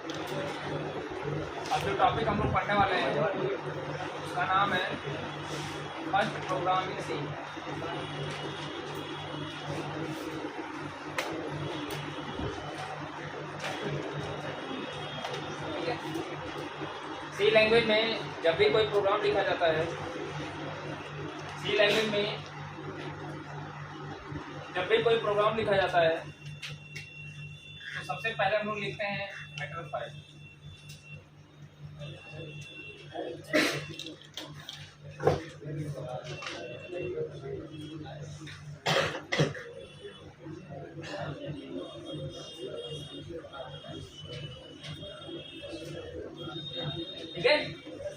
अब जो टॉपिक हम लोग पढ़ने वाले हैं उसका नाम है फर्स्ट प्रोग्राम इन सी। सी लैंग्वेज में जब भी कोई प्रोग्राम लिखा जाता है, सी लैंग्वेज में जब भी कोई प्रोग्राम लिखा जाता है तो सबसे पहले हम लोग लिखते हैं हेडर फाइल। ठीक है,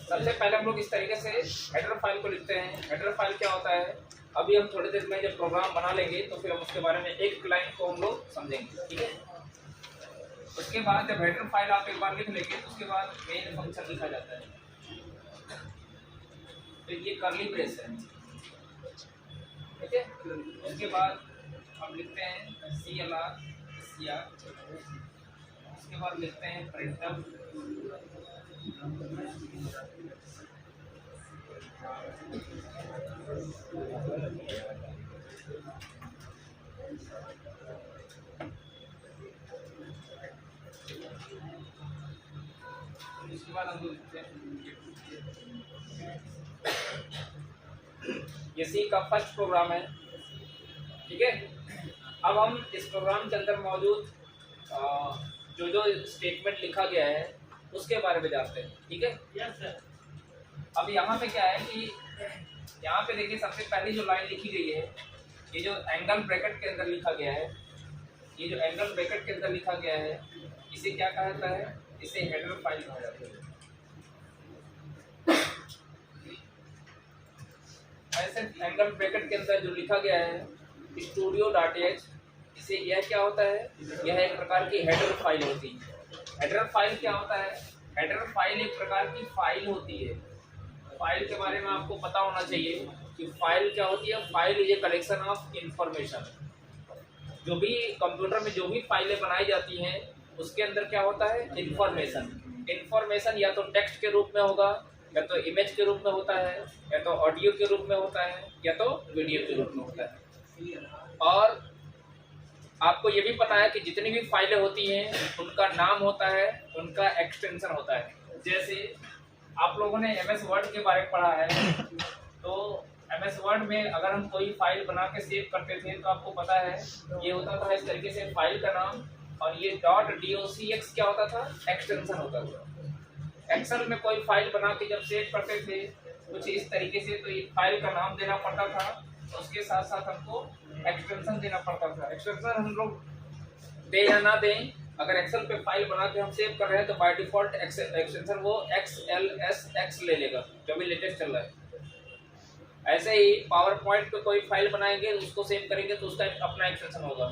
सबसे पहले हम लोग इस तरीके से हेडर फाइल को लिखते हैं। हेडर फाइल क्या होता है अभी हम थोड़ी देर में जब प्रोग्राम बना लेंगे तो फिर हम उसके बारे में एक लाइन को हम लोग समझेंगे। ठीक है, उसके बाद जब हेडर फाइल आप एक बार लिख लेंगे तो उसके बाद मेन फंक्शन लिखा जाता है। तो ये कर्ली ब्रेस है। ठीक है, उसके बाद हम लिखते हैं CLR, उसके बाद लिखते हैं प्रिंटफ, उसके बाद हम लिखते हैं ये सी का फर्स्ट प्रोग्राम है। ठीक है, अब हम इस प्रोग्राम के अंदर मौजूद जो जो स्टेटमेंट लिखा गया है उसके बारे में जानते हैं। ठीक है, यस सर। अब यहाँ पे क्या है कि यहाँ पे देखिए सबसे पहली जो लाइन लिखी गई है, ये जो एंगल ब्रैकेट के अंदर लिखा गया है, ये जो एंगल ब्रैकेट के अंदर लिखा गया है इसे क्या कहा जाता है, इसे हेडर फाइल कहा जाता है। ऐसे एंगल ब्रैकेट के अंदर जो लिखा गया है studio.h, इसे यह क्या होता है, यह एक प्रकार की हेडर फाइल होती है। हेडर फाइल क्या होता है, हेडर फाइल एक प्रकार की फाइल होती है। फाइल के बारे में आपको पता होना चाहिए कि फाइल क्या होती है। File is a collection of information. जो भी कंप्यूटर में जो भी फाइलें बनाई जाती हैं उसके अंदर क्या होता है, इंफॉर्मेशन। इंफॉर्मेशन या तो टेक्स्ट के रूप में होगा, या तो इमेज के रूप में होता है, या तो ऑडियो के रूप में होता है, या तो वीडियो के रूप में होता है। और आपको ये भी पता है कि जितनी भी फाइलें होती हैं उनका नाम होता है, उनका एक्सटेंशन होता है। जैसे आप लोगों ने MS वर्ड के बारे में पढ़ा है, तो MS वर्ड में अगर हम कोई फाइल बना के सेव करते थे तो आपको पता है ये होता था इस तरीके से फाइल का नाम, और ये .docx क्या होता था, एक्सटेंशन होता था। एक्सेल में कोई फाइल बना के जब सेव करते थे कुछ इस तरीके से, तो ये फाइल का नाम देना पड़ता था, तो उसके साथ साथ हमको एक्सटेंशन देना पड़ता था। एक्सटेंशन हम लोग दें या ना दें, अगर एक्सेल पे फाइल बना के हम सेव कर रहे हैं तो बाय डिफॉल्ट एक्सटेंशन वो XLSX ले लेगा, जो भी लेटेस्ट चल रहा है। ऐसे ही पावर पॉइंट पे कोई फाइल बनाएंगे उसको सेव करेंगे तो उसका अपना एक्सटेंशन होगा।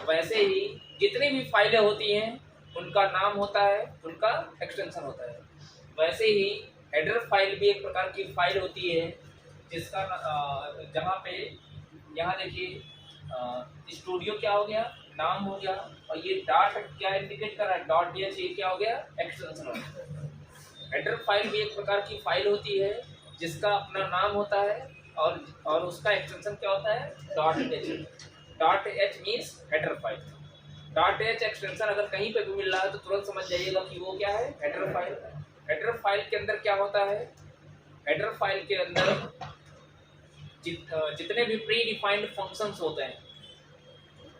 वैसे ही जितनी भी फाइलें होती हैं उनका नाम होता है, उनका एक्सटेंशन होता है। वैसे ही हेडर फाइल भी एक प्रकार की फाइल होती है जिसका जहाँ पे यहाँ देखिए स्टूडियो क्या हो गया, नाम हो गया, और ये डॉट क्या इंडिकेट कर रहा है, .ds, ये क्या हो गया, एक्सटेंशन हो गया। हेडर फाइल भी एक प्रकार की फाइल होती है जिसका अपना नाम होता है और उसका एक्सटेंशन क्या होता है, .h means header file. .h extension अगर कहीं पे भी मिल रहा है तो तुरंत समझ जाइएगा कि वो क्या है, हेडर फाइल। हेडर फाइल के अंदर क्या होता है, हेडर फाइल के अंदर जितने भी प्री डिफाइंड फंक्शंस होते हैं,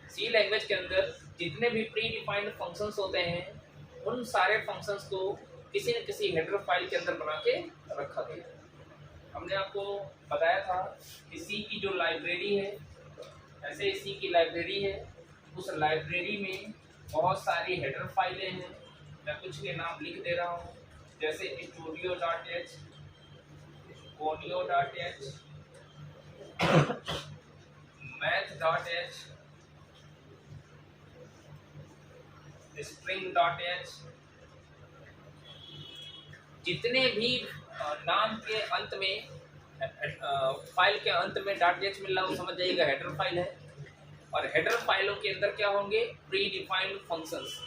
सी लैंग्वेज के अंदर जितने भी प्री डिफाइंड फंक्शंस होते हैं उन सारे फंक्शंस को किसी न किसी हेडर फाइल के अंदर बना के रखा गया है। हमने आपको बताया था कि सी की जो लाइब्रेरी है, ऐसे ही सी की लाइब्रेरी है, उस लाइब्रेरी में बहुत सारी हेडर फाइलें हैं। मैं कुछ के नाम लिख दे रहा हूँ, जैसे studio.h, audio.h, math.h, string.h, जितने भी नाम के अंत में फाइल के अंत में .h मिल रहा है वो समझ जाइएगा हेडर फाइल है। और हेडर फाइलों के अंदर क्या होंगे, प्री डिफाइंड फंक्शंस।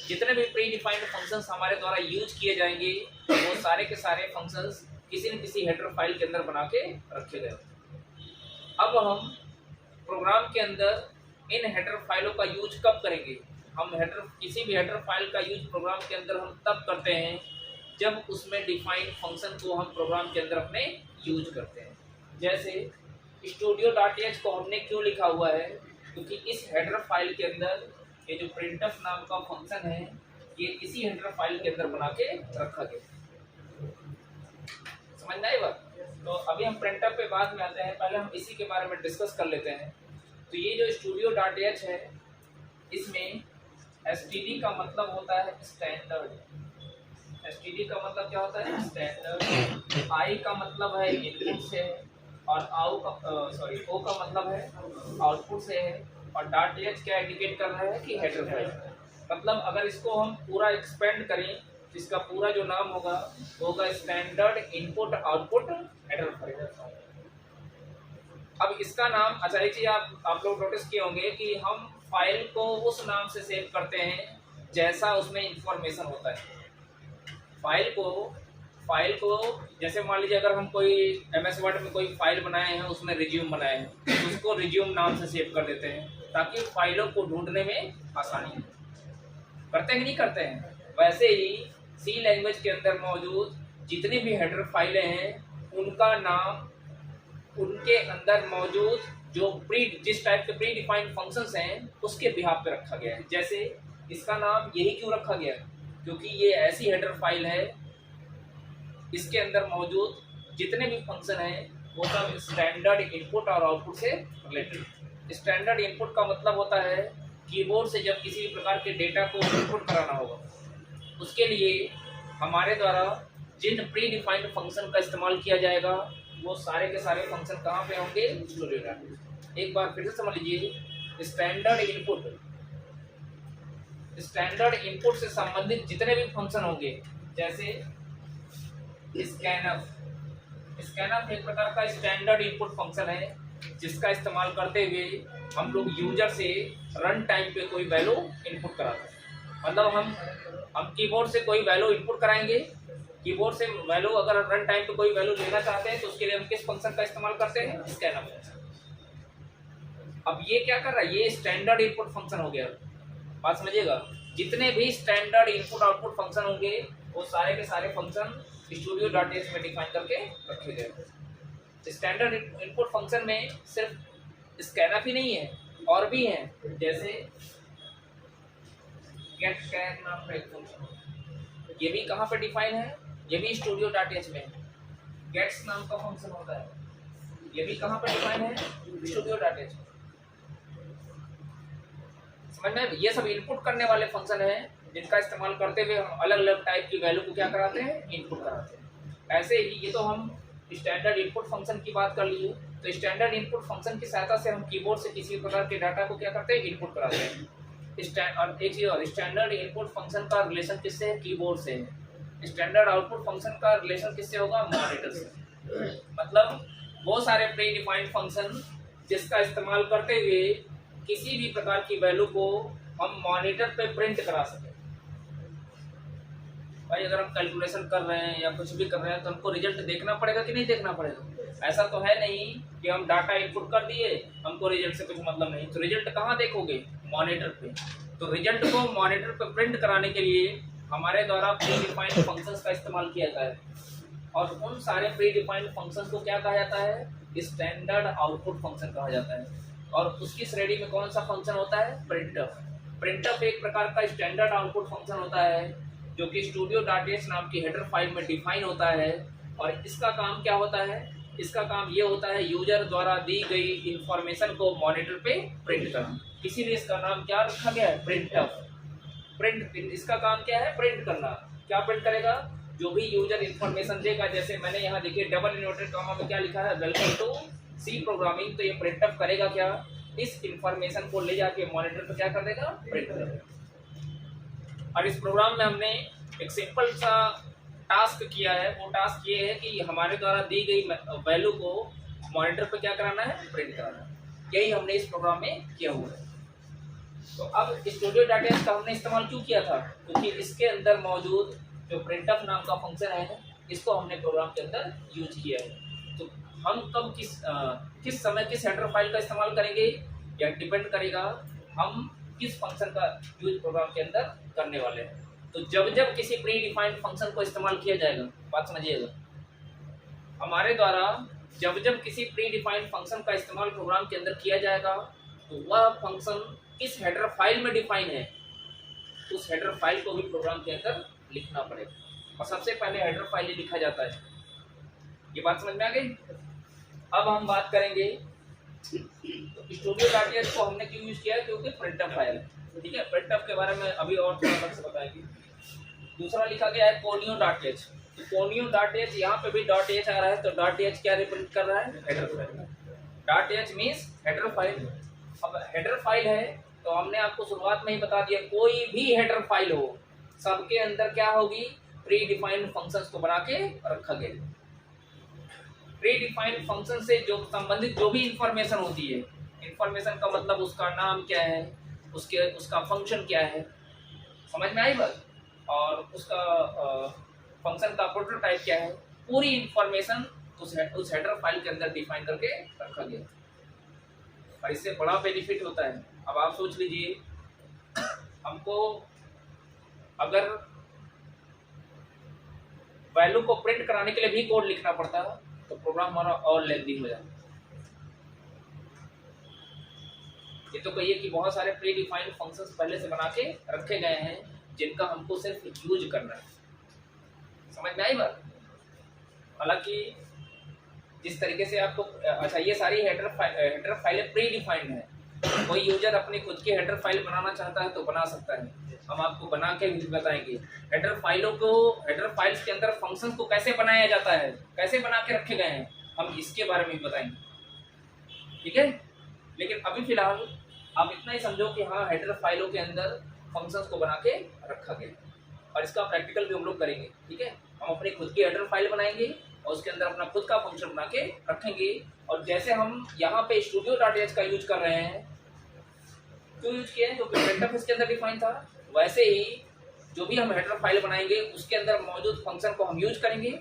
जितने भी प्री डिफाइंड फंक्शंस हमारे द्वारा यूज किए जाएंगे वो सारे के सारे फंक्शंस किसी न किसी हेडर फाइल के अंदर बना के रखे गए। अब हम प्रोग्राम के अंदर इन हेडर फाइलों का यूज कब करेंगे? हम किसी भी हेडर फाइल का यूज प्रोग्राम के अंदर हम तब करते हैं जब उसमें डिफाइंड फंक्शन को हम प्रोग्राम के अंदर अपने यूज करते हैं। जैसे studio.h को हमने क्यों लिखा हुआ है? क्योंकि इस हेडर फाइल के अंदर ये जो printf नाम का फंक्शन है ये इसी हेडर फाइल के अंदर बना के रखा गया। समझ में आई बात? तो अभी हम printf पे बाद में आते हैं, पहले हम इसी के बारे में डिस्कस कर लेते हैं। तो ये जो studio.h है इसमें std का मतलब होता है स्टैंडर्ड। std का मतलब क्या होता है? स्टैंडर्ड। i का मतलब है इनपुट से और o का मतलब है आउटपुट से है और .h क्या इंडिकेट कर रहा है कि हेडर फाइल। मतलब अगर इसको हम पूरा एक्सपेंड करें तो इसका पूरा जो नाम होगा वो होगा standard input output header file. अब इसका नाम, अच्छा एक चीज आप लोग नोटिस किए होंगे कि हम फाइल को उस नाम से सेव करते हैं जैसा उसमें इंफॉर्मेशन होता है। फाइल को जैसे मान लीजिए अगर हम कोई MS वर्ड में कोई फाइल बनाए हैं उसमें रिज्यूम बनाए हैं तो उसको रिज्यूम नाम से सेव कर देते हैं ताकि फाइलों को ढूंढने में आसानी हो। करते हैं कि नहीं करते हैं? वैसे ही सी लैंग्वेज के अंदर मौजूद जितनी भी हेडर फाइलें हैं उनका नाम उनके अंदर मौजूद जो जिस टाइप के प्री डिफाइंड फंक्शंस हैं उसके बिहाफ पे रखा गया है। जैसे इसका नाम यही क्यों रखा गया? क्योंकि ये ऐसी हेडर फाइल है इसके अंदर मौजूद जितने भी फंक्शन हैं वो सब स्टैंडर्ड इनपुट और आउटपुट से रिलेटेड। स्टैंडर्ड इनपुट का मतलब होता है कीबोर्ड से जब किसी भी प्रकार के डेटा को इनपुट कराना होगा उसके लिए हमारे द्वारा जिन प्री डिफाइंड फंक्शन का इस्तेमाल किया जाएगा वो सारे के सारे फंक्शन कहाँ पे होंगे? स्टूडियो। एक बार फिर से समझ लीजिए, स्टैंडर्ड इनपुट से संबंधित जितने भी फंक्शन होंगे जैसे स्कैनफ एक प्रकार का स्टैंडर्ड इनपुट फंक्शन है जिसका इस्तेमाल करते हुए हम लोग यूजर से रन टाइम पे कोई वैल्यू इनपुट कराते हैं। मतलब हम कीबोर्ड से कोई वैल्यू इनपुट कराएंगे, कीबोर्ड से वैल्यू अगर रन टाइम पे कोई वैल्यू लेना चाहते हैं तो उसके लिए हम किस फंक्शन का इस्तेमाल करते हैं? स्कैनफ। अब ये क्या कर रहा है? ये स्टैंडर्ड इनपुट फंक्शन हो गया। बात समझिएगा, जितने भी स्टैंडर्ड इनपुट आउटपुट फंक्शन होंगे वो सारे के सारे फंक्शन studio.h में डिफाइन करके रखे गए। स्टैंडर्ड इनपुट फंक्शन में सिर्फ स्कैनफ ही नहीं है और भी हैं, जैसे गेटScan नाम का एक फंक्शन, ये भी कहाँ पे डिफाइन है? ये भी studio.h में। गेट्स नाम का फंक्शन होता है, ये भी कहाँ पे डिफाइन है? studio.h। समझ में? ये सब इनपुट करने वाले फंक्शन हैं जिनका इस्तेमाल करते हुए हम अलग अलग टाइप की वैल्यू को क्या कराते हैं? इनपुट कराते हैं। ऐसे ही ये तो हम स्टैंडर्ड इनपुट फंक्शन की बात कर लिए। तो स्टैंडर्ड इनपुट फंक्शन की सहायता से हम कीबोर्ड से किसी प्रकार के डाटा को क्या करते हैं? इनपुट कराते हैं। और एक चीज और, स्टैंडर्ड इनपुट फंक्शन का रिलेशन किससे है? कीबोर्ड से है। स्टैंडर्ड आउटपुट फंक्शन का रिलेशन किससे होगा? मॉनिटर से। मतलब वो सारे प्री डिफाइंड फंक्शन जिसका इस्तेमाल करते हुए किसी भी प्रकार की वैल्यू को हम मॉनिटर पे प्रिंट करा सकें। भाई अगर हम कैलकुलेशन कर रहे हैं या कुछ भी कर रहे हैं तो हमको रिजल्ट देखना पड़ेगा कि नहीं देखना पड़ेगा? ऐसा तो है नहीं कि हम डाटा इनपुट कर दिए हमको रिजल्ट से कुछ मतलब नहीं। तो रिजल्ट कहाँ देखोगे? मॉनिटर पे। तो रिजल्ट को मॉनिटर पे प्रिंट कराने के लिए हमारे द्वारा प्री डिफाइंड फंक्शंस का इस्तेमाल किया जाता है और उन सारे प्री डिफाइंड फंक्शंस को क्या कहा जाता है? स्टैंडर्ड आउटपुट फंक्शन कहा जाता है। और उसकी श्रेणी में कौन सा फंक्शन होता है? प्रिंटफ एक प्रकार का स्टैंडर्ड आउटपुट फंक्शन होता है जो कि studio.h नाम की हेडर फाइल में डिफाइन होता है। और इसका काम क्या होता है? इसका काम ये होता है यूजर द्वारा दी गई इंफॉर्मेशन को मॉनिटर पे प्रिंट करना। इसीलिए इसका नाम क्या रखा गया है? प्रिंट। इसका काम क्या है? प्रिंट करना। क्या प्रिंट करेगा? जो भी यूजर इंफॉर्मेशन देगा। जैसे मैंने यहाँ देखिए डबल इन्वर्टेड कॉमा में क्या लिखा है? Welcome to C programming. तो ये प्रिंटफ करेगा क्या? इस इंफॉर्मेशन को ले जाके मॉनिटर पे क्या कर देगा? प्रिंट कर देगा। और इस प्रोग्राम में हमने एक सिंपल सा टास्क किया है। वो टास्क ये है कि हमारे द्वारा दी गई वैल्यू को मॉनिटर पे क्या कराना है? प्रिंट कराना है। यही हमने इस प्रोग्राम में किया हुआ है। तो अब स्टूडियो डाटा का हमने इस्तेमाल क्यों किया था, क्योंकि इसके अंदर मौजूद जो printf नाम का फंक्शन है इसको हमने प्रोग्राम के अंदर यूज किया है। तो हम कब किस समय किस हेडर फाइल का इस्तेमाल करेंगे, या डिपेंड करेगा हम किस फंक्शन का यूज प्रोग्राम के अंदर करने वाले हैं। तो जब जब किसी प्री डिफाइंड फंक्शन को इस्तेमाल किया जाएगा, बात समझिएगा, हमारे द्वारा जब जब किसी प्री डिफाइंड फंक्शन का इस्तेमाल प्रोग्राम के अंदर किया जाएगा तो वह फंक्शन किस हेडर फाइल में डिफाइन है उस हेडर फाइल को भी प्रोग्राम के अंदर लिखना पड़ेगा, और सबसे पहले हेडर फाइल ही लिखा जाता है। ये बात समझ में आ गई। अब हम बात करेंगे तो स्टूडियो डाटा को हमने क्यों यूज किया है, क्योंकि printf फाइल है, ठीक है। printf के बारे में अभी और थोड़ा अलग से बताएंगे। दूसरा लिखा गया है conio डॉट एच। तो conio डॉट एच, यहाँ पे भी डॉट एच आ रहा है, तो डॉट एच क्या रिप्रेजेंट कर रहा है, header file. Dot H means header file. अब हेडर फाइल है तो हमने आपको शुरुआत में ही बता दिया, कोई भी हेडर फाइल हो सबके अंदर क्या होगी, प्री डिफाइंड फंक्शंस को बना के रखा गया। प्री डिफाइंड फंक्शन से जो संबंधित जो भी इंफॉर्मेशन होती है, इंफॉर्मेशन का मतलब उसका नाम क्या है, उसका फंक्शन क्या है, समझ में आई बात, और उसका फंक्शन का प्रोटोटाइप क्या है, पूरी इंफॉर्मेशन उस हेडर फाइल के अंदर डिफाइन करके रखा गया। और इससे बड़ा बेनिफिट होता है। अब आप सोच लीजिए, हमको अगर वैल्यू को प्रिंट कराने के लिए भी कोड लिखना पड़ता तो प्रोग्राम हमारा और लेंथी हो जाता। ये तो कहिए कि बहुत सारे प्री डिफाइंड फंक्शंस पहले से बना के रखे गए हैं जिनका हमको सिर्फ यूज करना है, समझ में आई बात। हालांकि जिस तरीके से आपको, अच्छा ये सारी हेडर फाइलें प्री डिफाइंड है, कोई यूजर अपनी खुद की हेडर फाइल बनाना चाहता है तो बना सकता है, हम आपको बना के भी बताएंगे। हेडर फाइल्स के अंदर फंक्शंस को कैसे बनाया जाता है, कैसे बना के रखे गए हैं, हम इसके बारे में भी बताएंगे, ठीक है। लेकिन अभी फिलहाल आप इतना ही समझो कि हाँ, हेडर फाइलों के अंदर फंक्शंस को बना के रखा गया, और इसका प्रैक्टिकल भी हम लोग करेंगे, ठीक है। हम अपनी खुद की हेडर फाइल बनाएंगे और उसके अंदर अपना खुद का फंक्शन बना के रखेंगे। और जैसे हम यहाँ पे स्टूडियो डॉट एच का यूज कर रहे हैं, क्यों यूज किया है, क्योंकि printf इसके अंदर डिफाइन था, वैसे ही जो भी हम हेडर फाइल बनाएंगे उसके अंदर मौजूद फंक्शन को हम यूज करेंगे,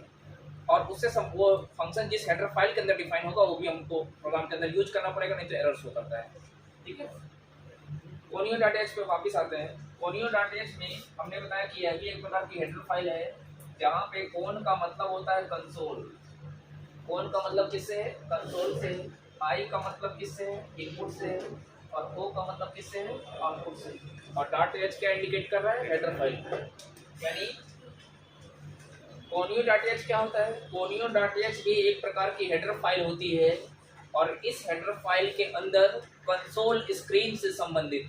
और उससे वो फंक्शन जिस हेडर फाइल के अंदर डिफाइन होगा वो भी हमको प्रोग्राम के अंदर यूज करना पड़ेगा, नहीं तो एरर शो करता है, ठीक है। conio डॉट एच पे वापस आते हैं। conio डॉट एच में हमने बताया कि यह भी एक प्रकार की हेडर फाइल है, जहाँ पे कौन का मतलब होता है कंसोल। कौन का मतलब किससे है, कंसोल से। आई का मतलब किससे है, इनपुट से। और ओ का मतलब किससे है, आउटपुट से। और डॉट एच क्या इंडिकेट कर रहा है, हेडर फाइल। यानी conio डॉट एच क्या होता है, conio डॉट एच भी एक प्रकार की हेडर फाइल होती है, और इस हेडर फाइल के अंदर कंसोल स्क्रीन से संबंधित,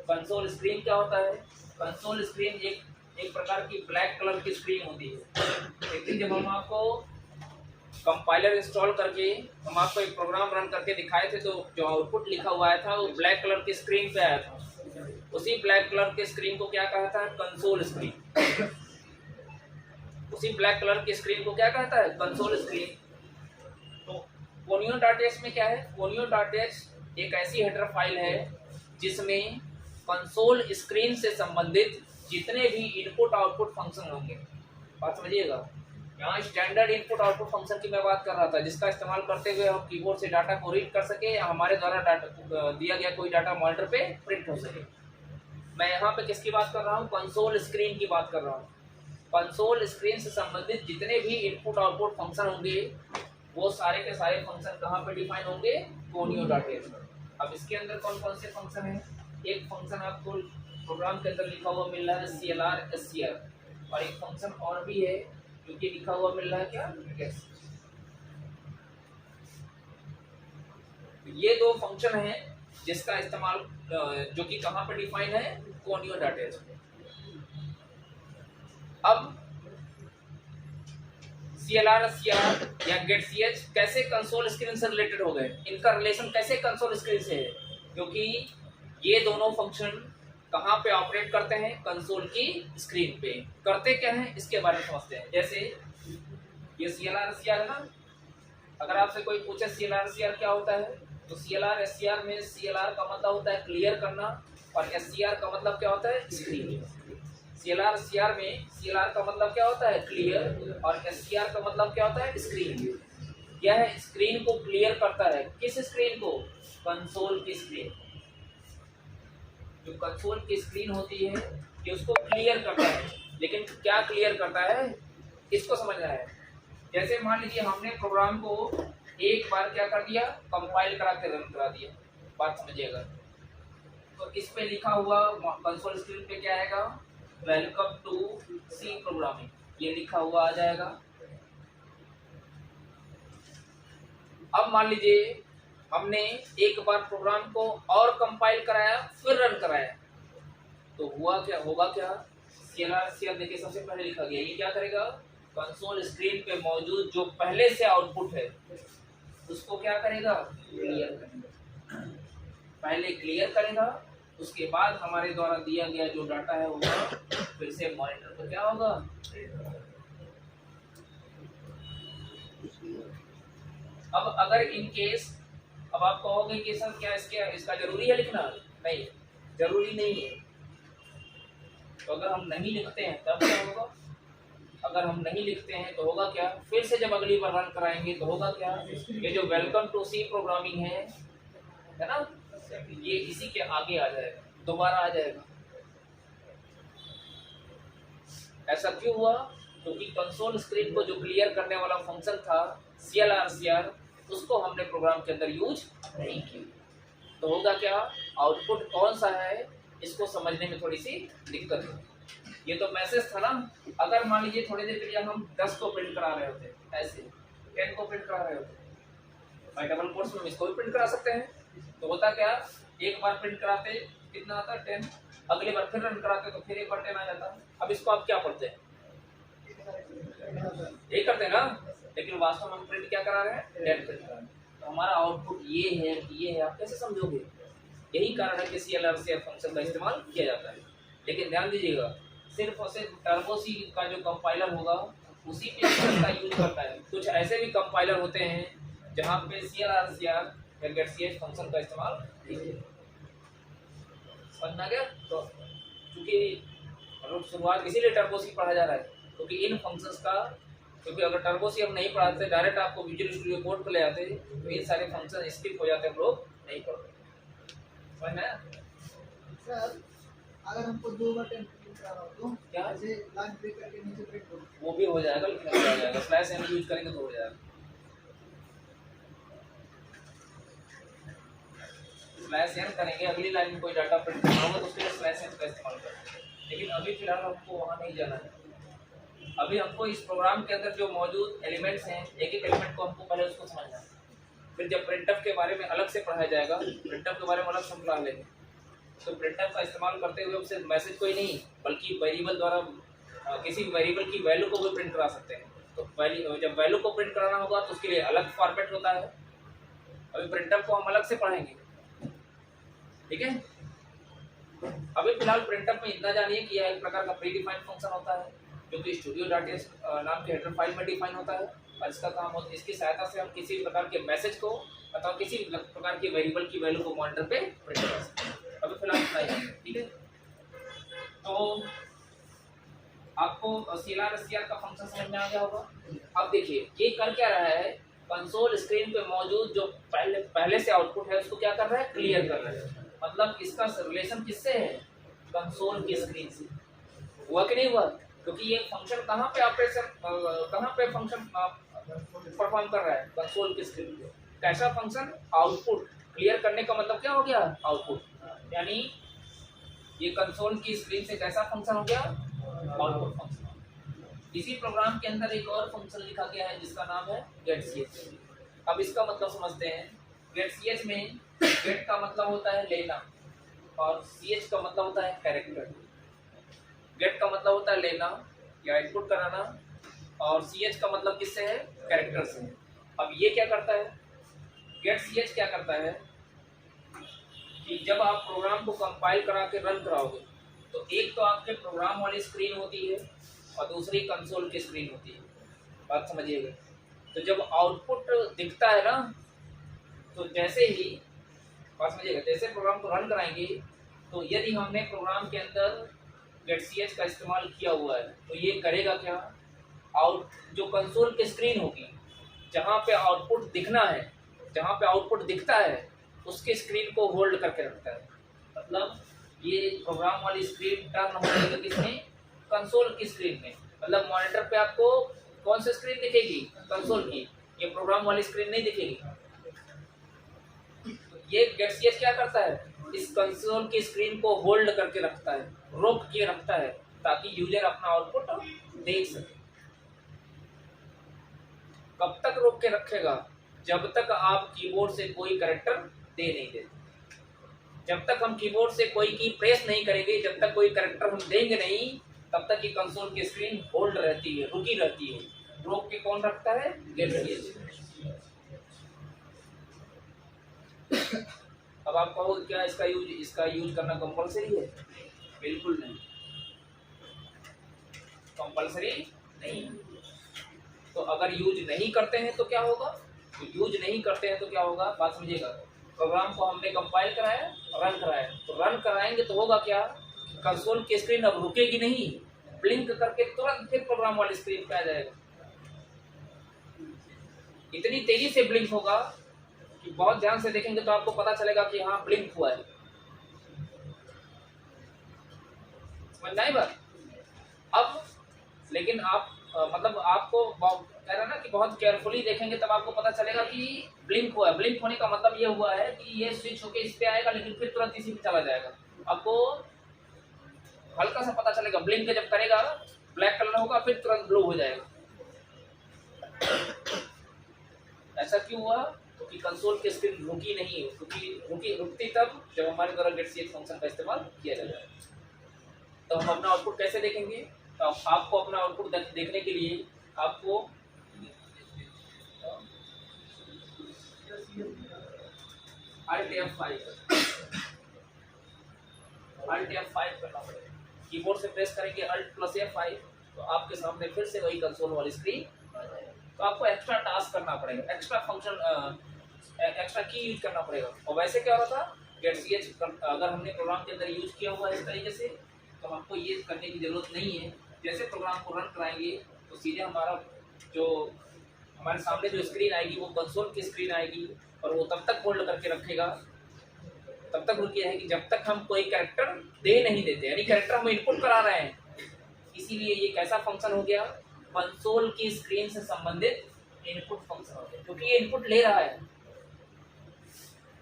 कंसोल स्क्रीन क्या होता है, कंसोल स्क्रीन एक प्रकार की ब्लैक कलर की स्क्रीन होती है। एक दिन जब हम आपको कंपाइलर इंस्टॉल करके हम आपको एक प्रोग्राम रन करके दिखाए थे, तो जो आउटपुट लिखा हुआ था वो ब्लैक कलर की स्क्रीन पे आया था। उसी ब्लैक कलर की स्क्रीन को क्या कहता है, कंसोल स्क्रीन। उसी ब्लैक कलर की स्क्रीन को क्या कहता है, कंसोल स्क्रीन। तो conio डॉट एच में क्या है, conio डॉट एच एक ऐसी हेडर फाइल है जिसमें कंसोल स्क्रीन से संबंधित जितने भी इनपुट आउटपुट फंक्शन होंगे, बात समझिएगा। यहाँ स्टैंडर्ड इनपुट आउटपुट फंक्शन की मैं बात कर रहा था, जिसका इस्तेमाल करते हुए हम कीबोर्ड से डाटा को रीड कर सके, या हमारे द्वारा डाटा दिया गया कोई डाटा मॉनिटर पे प्रिंट हो सके। मैं यहाँ पे किसकी बात कर रहा हूँ, कंसोल स्क्रीन की बात कर रहा हूँ। कंसोल स्क्रीन से संबंधित जितने भी इनपुट आउटपुट फंक्शन होंगे वो सारे के सारे फंक्शन कहाँ पे डिफाइन होंगे, conio डॉट एच पर। अब इसके अंदर कौन कौन से फंक्शन है, एक फंक्शन आपको प्रोग्राम के अंदर लिखा हुआ मिल रहा है CLR SCR, और एक फंक्शन और भी है जो कि लिखा हुआ मिल रहा है क्या, गेस। ये दो फंक्शन हैं जिसका इस्तेमाल जो कि कहाँ पर डिफाइन है, conio डॉट एच। अब CLR SCR या getch कैसे कंसोल स्क्रीन से रिलेटेड हो गए, इनका रिलेशन कैसे कंसोल स्क्रीन से है, क्योंकि ये दोनों फंक्शन कहाँ पे ऑपरेट करते हैं, कंसोल की स्क्रीन पे। करते क्या है इसके बारे में समझते हैं। जैसे ये CLR SCR है ना, अगर आपसे कोई पूछे CLR SCR क्या होता है, तो CLR SCR में CLR का मतलब होता है क्लियर करना, और SCR का मतलब क्या होता है? स्क्रीन। CLR CR में CLR का मतलब क्या होता है? क्लियर, और SCR का मतलब क्या होता है? स्क्रीन। यह स्क्रीन को क्लियर करता है। किस स्क्रीन को? कंसोल की स्क्रीन। जो कंसोल की स्क्रीन होती है कि उसको क्लियर करता है। लेकिन क्या क्लियर करता है, इसको समझना है। जैसे मान लीजिए हमने प्रोग्राम को एक बार क्या कर दिया, कंपाइल करा के रन करा दिया, बात समझिएगा। तो इस पे लिखा हुआ कंसोल स्क्रीन पे क्या आएगा? वेलकम टू सी प्रोग्रामिंग, ये लिखा हुआ आ जाएगा। अब मान लीजिए हमने एक बार प्रोग्राम को और कंपाइल कराया फिर रन कराया, तो हुआ क्या, होगा क्या? CLR देखिए सबसे पहले लिखा गया, ये क्या करेगा? कंसोल स्क्रीन पे मौजूद जो पहले से आउटपुट है उसको क्या करेगा? क्लियर करेगा। पहले क्लियर करेगा, उसके बाद हमारे द्वारा दिया गया जो डाटा है वो फिर से मॉनिटर पर क्या होगा? अब अगर इन केस, अब आप कहोगे कि सर क्या इसका जरूरी है लिखना? नहीं, जरूरी नहीं है। तो अगर हम नहीं लिखते हैं तब क्या होगा? अगर हम नहीं लिखते हैं तो होगा क्या? फिर से जब अगली बार रन कराएंगे तो होगा क्या? ये जो वेलकम टू सी प्रोग्रामिंग है ना, ये इसी के आगे आ जाएगा, दोबारा आ जाएगा। ऐसा क्यों हुआ? क्योंकि कंसोल स्क्रीन को जो क्लियर करने वाला फंक्शन था CLR उसको हमने प्रोग्राम के अंदर यूज नहीं किया। तो होगा क्या? आउटपुट कौन सा है इसको समझने में थोड़ी सी दिक्कत है। ये तो मैसेज था ना। अगर मान लीजिए थोड़ी देर के लिए हम 10 को प्रिंट करा रहे होते, ऐसे 10 को प्रिंट करा रहे होते, भाई डबल कोट्स में इसको भी प्रिंट करा सकते हैं। तो होता क्या? एक बार प्रिंट कराते कितना आता है? 10। अगली बार फिर रन कराते तो फिर एक बार 10 आ जाता। अब इसको आप क्या पढ़ते हैं? एक करते हैं ना, लेकिन वास्तव में हम प्रिंट क्या करा रहे हैं? 10 प्रिंट करा रहे हैं। तो हमारा आउटपुट ये है कि ये है, आप कैसे समझोगे? यही कारण है कि CLR फंक्शन का इस्तेमाल किया जाता है। लेकिन ध्यान दीजिएगा, सिर्फ और सिर्फ टर्बो सी का जो कंपाइलर होगा उसी पे इसका यूज करता है। कुछ ऐसे भी कंपाइलर होते हैं जहाँ पे CLR या getch फंक्शन का इस्तेमाल नहीं है। समझना गया? तो क्योंकि शुरुआत इसीलिए टर्बो सी पढ़ा जा रहा है, क्योंकि इन फंक्शंस का, क्योंकि अगर टर्बो सी हम नहीं पढ़ाते, डायरेक्ट आपको विजुअल स्टूडियो कोड पर ले आते तो इन सारे फंक्शन स्किप हो जाते, हम लोग नहीं पढ़ते। समझ में आया? सर अगर हमको 2 बार टेम्प प्रिंट करा हो तो क्या? जैसे लाइन ब्रेक करके नीचे प्रिंट हो, वो भी हो जाएगा, लेकिन हो जाएगा स्लैश एन यूज करेंगे तो हो जाएगा। स्लैश एन करेंगे, अगली लाइन में कोई डाटा प्रिंट करना होगा तो उसके लिए स्लैश एन का इस्तेमाल करेंगे। लेकिन अभी फिलहाल हमको वहाँ नहीं जाना है। अभी हमको इस प्रोग्राम के अंदर जो मौजूद एलिमेंट्स हैं, एक एक एलिमेंट को हमको पहले उसको समझना है। फिर जब प्रिंटफ के बारे में अलग से पढ़ाया जाएगा, प्रिंटफ के बारे में अलग से हम पढ़ा लेंगे। तो प्रिंटफ का इस्तेमाल करते हुए सिर्फ मैसेज को ही नहीं, बल्कि वेरिएबल द्वारा किसी वेरिएबल की वैल्यू को भी प्रिंट करा सकते हैं। तो जब वैल्यू को प्रिंट कराना होगा तो उसके लिए अलग फॉर्मेट होता है। अभी प्रिंटफ को हम अलग से पढ़ेंगे, ठीक है। अभी फिलहाल प्रिंटफ में इतना जानिए कि यह एक प्रकार का प्री डिफाइंड फंक्शन होता है जो कि स्टूडियो.h नाम के हेडर फाइल में डिफाइन होता है। और इसका काम होता है, इसकी सहायता से हम किसी प्रकार के मैसेज को अथवा किसी प्रकार के वेरिएबल की वैल्यू को मॉनिटर पे प्रिंट कर सकते हैं। अभी फिलहाल इतना ही है, ठीक है। तो आपको CLR का फंक्शन समझ में आ गया होगा। अब देखिए ये कर क्या रहा है, कंसोल स्क्रीन पे मौजूद जो पहले से आउटपुट है उसको क्या कर रहा है? क्लियर कर रहा है। मतलब इसका रिलेशन किससे है? कंसोल की स्क्रीन से। हुआ कि नहीं हुआ? क्योंकि ये फंक्शन कहाँ पे ऑपरेशन, कहाँ पे फंक्शन परफॉर्म कर रहा है? कंसोल की स्क्रीन पे। कैसा फंक्शन? आउटपुट क्लियर करने का मतलब क्या हो गया? आउटपुट। यानी ये कंसोल की स्क्रीन से कैसा फंक्शन हो गया? Output function. इसी प्रोग्राम के अंदर एक और फंक्शन लिखा गया है जिसका नाम है getch। अब इसका मतलब समझते हैं। getch में get का मतलब होता है लेना और ch का मतलब होता है कैरेक्टर। get का मतलब होता है लेना या इनपुट कराना, और ch का मतलब किससे है? कैरेक्टर से। अब ये क्या करता है? getch क्या करता है कि जब आप प्रोग्राम को कंपाइल करा के रन कराओगे तो एक तो आपके प्रोग्राम वाली स्क्रीन होती है और दूसरी कंसोल की स्क्रीन होती है। बात समझिएगा। तो जब आउटपुट दिखता है ना, तो जैसे ही, बात समझिएगा, जैसे प्रोग्राम को रन कराएंगे तो यदि हमने प्रोग्राम के अंदर getch का इस्तेमाल किया हुआ है तो ये करेगा क्या, आउट जो कंसोल की स्क्रीन होगी जहाँ पे आउटपुट दिखना है, जहाँ पे आउटपुट दिखता है उसके स्क्रीन को होल्ड करके रखता है। मतलब ये प्रोग्राम वाली स्क्रीन टर्न हो जाएगी किसमें, कंसोल की स्क्रीन में। मतलब मॉनिटर पे आपको कौन सी स्क्रीन दिखेगी, कंसोल की, ये प्रोग्राम वाली स्क्रीन नहीं दिखेगी। ये getch क्या करता है, इस कंसोल की स्क्रीन को होल्ड करके रखता है, रोक के रखता है, ताकि यूजर अपना आउटपुट देख सके। कब तक रोक के रखेगा, जब तक आप कीबोर्ड से कोई कैरेक्टर दे नहीं देते। जब तक हम कीबोर्ड से कोई की प्रेस नहीं करेंगे, जब तक कोई कैरेक्टर हम देंगे नहीं, तब तक ये कंसोल की स्क्रीन होल्ड रहती है, रुकी रहती है। रोक के कौन रखता है, getch। अब आप कहोगे क्या इसका यूज करना कंपलसरी है? बिल्कुल नहीं, कंपलसरी नहीं। तो अगर यूज नहीं करते हैं तो क्या होगा, तो यूज नहीं करते हैं तो क्या होगा, बात समझिएगा। प्रोग्राम को हमने कंपाइल कराया, रन कराया, तो रन कराएंगे तो होगा क्या, कंसोल की स्क्रीन अब रुकेगी नहीं, ब्लिंक करके तुरंत फिर प्रोग्राम वाली स्क्रीन पे आ जाएगा। इतनी तेजी से ब्लिंक होगा कि बहुत ध्यान से देखेंगे तो आपको पता चलेगा कि हाँ ब्लिंक हुआ है। समझ में आई बात? अब लेकिन आप मतलब आपको कह रहा ना कि बहुत केयरफुली देखेंगे तब आपको पता चलेगा कि ब्लिंक हुआ है। ब्लिंक होने का मतलब ये हुआ है कि ये स्विच होके इस पे आएगा लेकिन फिर तुरंत इसी पे चला जाएगा। आपको हल्का सा पता चलेगा, ब्लिंक जब करेगा ब्लैक कलर होगा फिर तुरंत ब्लू हो जाएगा। ऐसा क्यों हुआ, क्योंकि कंसोल की स्क्रीन रुकी नहीं, रुकती तब जब हमारे द्वारा getch फंक्शन का इस्तेमाल किया जाएगा। तो हम अपना आउटपुट कैसे देखेंगे, तो आपको अपना आउटपुट देखने के लिए आपको Alt F5 करना पड़ेगा। कीबोर्ड से प्रेस करेंगे Alt+F5 तो आपके सामने फिर से वही कंसोल वाली स्क्रीन आ जाएगी। तो आपको एक्स्ट्रा टास्क करना पड़ेगा, एक्स्ट्रा फंक्शन, एक्स्ट्रा की यूज करना पड़ेगा। और वैसे क्या हो रहा था, getch अगर हमने प्रोग्राम के अंदर यूज किया हुआ है इस तरीके से तो हमको ये करने की जरूरत नहीं है। जैसे प्रोग्राम को रन कराएंगे तो सीधे हमारे सामने जो स्क्रीन आएगी वो कंसोल की स्क्रीन आएगी और वो तब तक होल्ड करके रखेगा, तब तक रुकी रहेगी जब तक हम कोई कैरेक्टर दे नहीं देते, यानी कैरेक्टर हम इनपुट करा रहे हैं। इसीलिए ये कैसा फंक्शन हो गया, कंसोल की स्क्रीन से संबंधित इनपुट फंक्शन हो गया, क्योंकि ये इनपुट ले रहा है।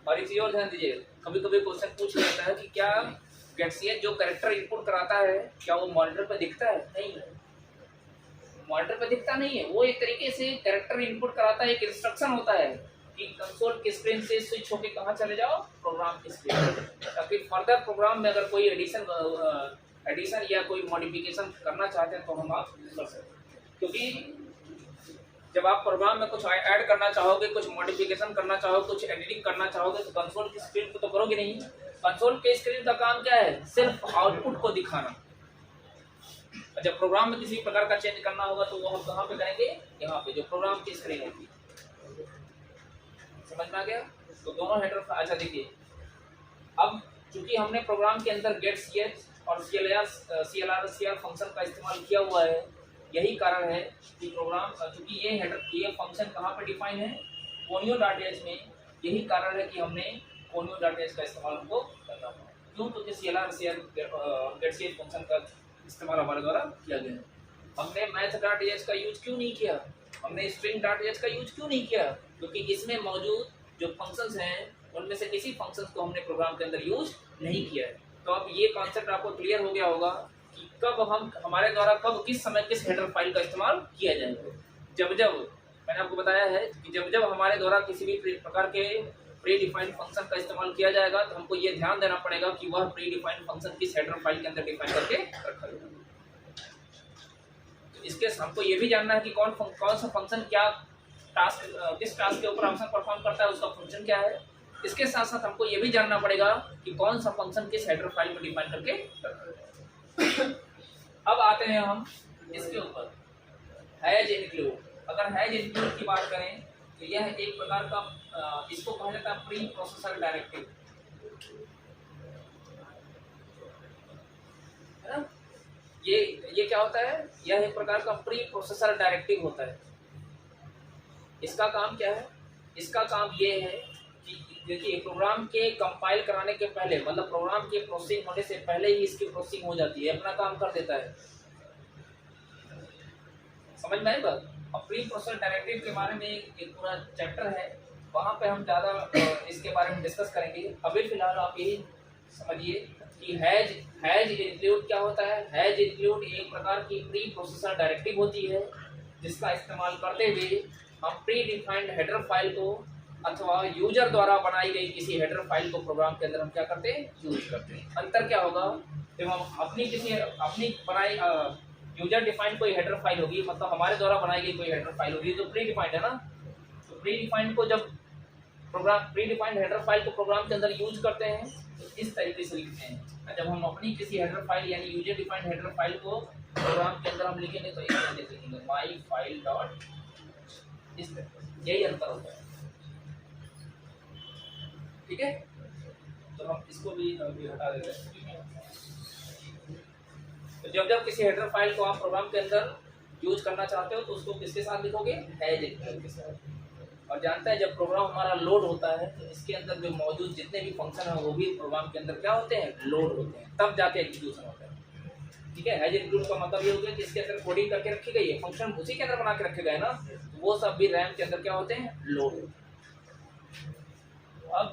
और एक चीज और ध्यान दीजिए, कभी कभी क्वेश्चन पूछ लेता है कि क्या getch जो कैरेक्टर इनपुट कराता है क्या वो मॉनिटर पे दिखता है? नहीं, मॉनिटर पे दिखता नहीं है। वो एक तरीके से कैरेक्टर इनपुट कराता है, एक इंस्ट्रक्शन होता है कि कंसोल की स्क्रीन से स्विच होके कहाँ चले जाओ, प्रोग्राम की स्क्रीन, ताकि फर्दर प्रोग्राम में अगर कोई एडिशन या कोई मॉडिफिकेशन करना चाहते हैं तो हम आप कर सकते हैं। क्योंकि जब आप प्रोग्राम में कुछ ऐड करना चाहोगे, कुछ मॉडिफिकेशन करना चाहोगे, कुछ एडिटिंग करना चाहोगे तो कंसोल की स्क्रीन को तो करोगे नहीं। कंसोल के स्क्रीन का काम क्या है, सिर्फ आउटपुट को दिखाना। जब प्रोग्राम में किसी प्रकार का चेंज करना होगा तो वो हम कहाँ पे करेंगे, यहाँ पे जो प्रोग्राम की स्क्रीन होगी। समझ में आ गया? तो दोनों हेडर, अच्छा देखिए, अब चूंकि हमने प्रोग्राम के अंदर getch और CLR फंक्शन का इस्तेमाल किया हुआ है, यही कारण है कि प्रोग्राम, चूंकि ये फंक्शन कहाँ पे डिफाइन है, conio.h में। यही कारण है कि हमने conio.h का इस्तेमाल हमको करना पड़ा। क्यों? क्योंकि getch फंक्शन का इस्तेमाल हमारे द्वारा किया गया है। हमने math.h का यूज क्यों नहीं किया, हमने string.h का यूज क्यों नहीं किया? क्योंकि इसमें मौजूद जो फंक्शंस हैं उनमें से किसी फंक्शंस को हमने प्रोग्राम के अंदर यूज नहीं किया है। तो अब ये कॉन्सेप्ट आपको क्लियर हो गया होगा कि हमारे द्वारा किस समय किस हेडर फाइल का इस्तेमाल किया जाएगा। जब मैंने आपको बताया है कि जब हमारे द्वारा किसी भी प्रकार के प्री डिफाइंड फंक्शन का इस्तेमाल किया जाएगा तो हमको ये ध्यान देना पड़ेगा कि वह प्री डिफाइंड फंक्शन किस हेडर फाइल के अंदर डिफाइन करके रखा जाएगा। तो इसके हमको ये भी जानना है कि कौन सा फंक्शन किस टास्क के ऊपर आंसर परफॉर्म करता है, उसका फंक्शन क्या है। इसके साथ साथ हमको ये भी जानना पड़ेगा कि कौन सा फंक्शन किस हेडर फाइल में डिफाइन करके रखा है। अब आते हैं हम इसके ऊपर, हैज इंक्लूड। अगर हैज इंक्लूड की बात करें तो यह एक प्रकार का इसको कहा जाता है प्री प्रोसेसर डायरेक्टिव। है ना। ये क्या होता है, यह एक प्रकार का प्री प्रोसेसर डायरेक्टिव होता है। इसका काम क्या है, इसका काम ये है कि देखिए प्रोग्राम के कंपाइल कराने के पहले, मतलब प्रोग्राम के प्रोसेसिंग होने से पहले ही इसकी प्रोसेसिंग हो जाती है, अपना काम कर देता है। समझ में आई बात। और प्री प्रोसेसर डायरेक्टिव के बारे में एक पूरा चैप्टर है, वहाँ पे हम ज़्यादा इसके बारे में डिस्कस करेंगे। अभी फिलहाल आप यही समझिए कि हैज इंक्लूड क्या होता है। हैज इंक्लूड एक प्रकार की प्री प्रोसेसर डायरेक्टिव होती है, जिसका इस्तेमाल करते हुए हम प्री डिफाइंड हेडर फाइल को अथवा यूजर द्वारा बनाई गई किसी हेडर फाइल को प्रोग्राम के अंदर हम क्या करते हैं, यूज करते हैं। अंतर क्या होगा, जब हम अपनी बनाई यूजर डिफाइंड कोई हेडर फाइल होगी, मतलब हमारे द्वारा बनाई गई कोई हेडर फाइल होगी, तो प्री डिफाइंड है ना। तो प्री डिफाइंड को जब प्री डिफाइंड हेडर फाइल को प्रोग्राम के अंदर यूज करते हैं तो इस तरीके से लिखते हैं। जब हम अपनी किसी हेडर फाइल यानी यूजर डिफाइंड हेडर फाइल को प्रोग्राम के अंदर हम लिखेंगे तो इस तरीके से लिखेंगे, माई फाइल डॉट, इस तरह। यही अंतर होता है, ठीक है। तो हम इसको भी हटा देते हैं। तो जब किसी हेडर फाइल को आप प्रोग्राम के अंदर यूज करना चाहते हो तो उसको किसके साथ लिखोगे, हैज इंक्लूड के साथ। और जानते हैं जब प्रोग्राम हमारा लोड होता है तो इसके अंदर जो मौजूद जितने भी फंक्शन हैं वो भी प्रोग्राम के अंदर क्या होते हैं, लोड होते हैं, तब जाके एग्जीक्यूशन होता है। ठीक है, हैज इंक्लूड का मतलब ये हो गया कि इसके अंदर कोडिंग करके रखी गई है, फंक्शन उसी के अंदर बना के रखे गए ना, तो वो सब भी रैम के अंदर क्या होते हैं, लोड होते हैं। अब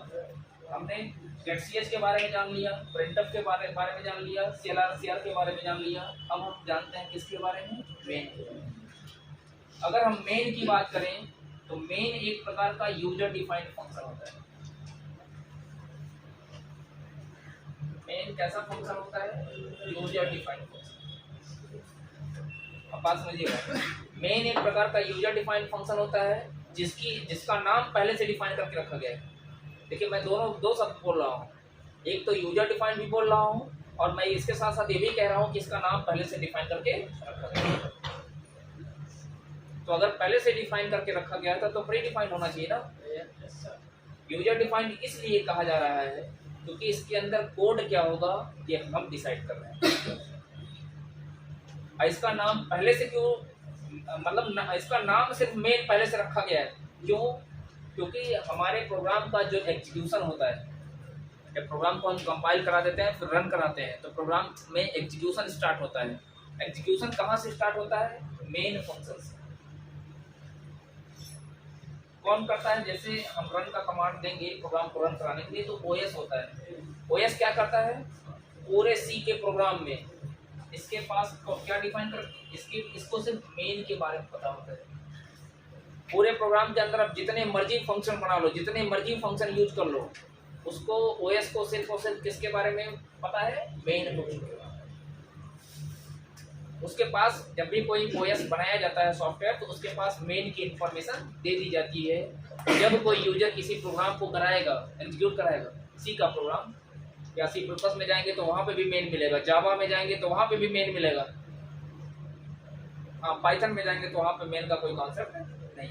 हमने गेटसीएच के बारे में जान लिया, प्रिंटफ के बारे में जान लिया, सीआर के बारे में जान लिया। अब हम जानते हैं किसके बारे में, मेन के बारे में। अगर हम मेन की बात करें तो मेन एक प्रकार का यूजर डिफाइंड फंक्शन होता है। मेन कैसा फंक्शन होता है, यूजर डिफाइंड फंक्शन। अब बात समझिएगा, मेन एक प्रकार का यूजर डिफाइंड फंक्शन होता है जिसका नाम पहले से डिफाइन करके रखा गया है। देखिए मैं दो शब्द बोल रहा हूँ, एक तो यूजर डिफाइंड भी बोल रहा हूँ और मैं इसके साथ साथ ये भी कह रहा हूँ कि इसका नाम पहले से डिफाइन करके रखा गया है। तो अगर पहले से डिफाइन करके रखा गया था तो प्री डिफाइंड होना चाहिए ना। यूजर डिफाइंड इसलिए कहा जा रहा है क्योंकि इसके अंदर कोड क्या होगा ये हम डिसाइड कर रहे हैं। और इसका नाम पहले से क्यों, मतलब इसका नाम सिर्फ मेन पहले से रखा गया है, क्यों? क्योंकि हमारे प्रोग्राम का जो एग्जीक्यूशन होता है, जब प्रोग्राम को हम कंपाइल करा देते हैं फिर रन कराते हैं तो प्रोग्राम में एग्जीक्यूशन स्टार्ट होता है। एग्जीक्यूशन कहाँ से स्टार्ट होता है, मेन फंक्शन से। कौन करता है, जैसे हम रन का कमांड देंगे प्रोग्राम को रन कराने के लिए तो ओएस होता है। ओएस क्या करता है, पूरे सी के प्रोग्राम में इसके पास क्या डिफाइन कर, इसको सिर्फ मेन के बारे में पता होता है। पूरे प्रोग्राम के अंदर आप जितने मर्जी फंक्शन बना लो, जितने मर्जी फंक्शन यूज कर लो, उसको ओएस को सिर्फ और सिर्फ किसके बारे में पता है, मेन फंक्शन के बारे में। उसके पास जब भी कोई ओएस बनाया जाता है सॉफ्टवेयर तो उसके पास मेन की इंफॉर्मेशन दे दी जाती है। जब कोई यूजर किसी प्रोग्राम को कराएगा, एग्जीक्यूट कराएगा, सी का प्रोग्राम या सी प्लस में जाएंगे तो वहाँ पे भी मेन मिलेगा, जावा में जाएंगे तो वहाँ पे भी मेन मिलेगा, हाँ पाइथन में जाएंगे तो वहाँ पे मेन का कोई कॉन्सेप्ट नहीं,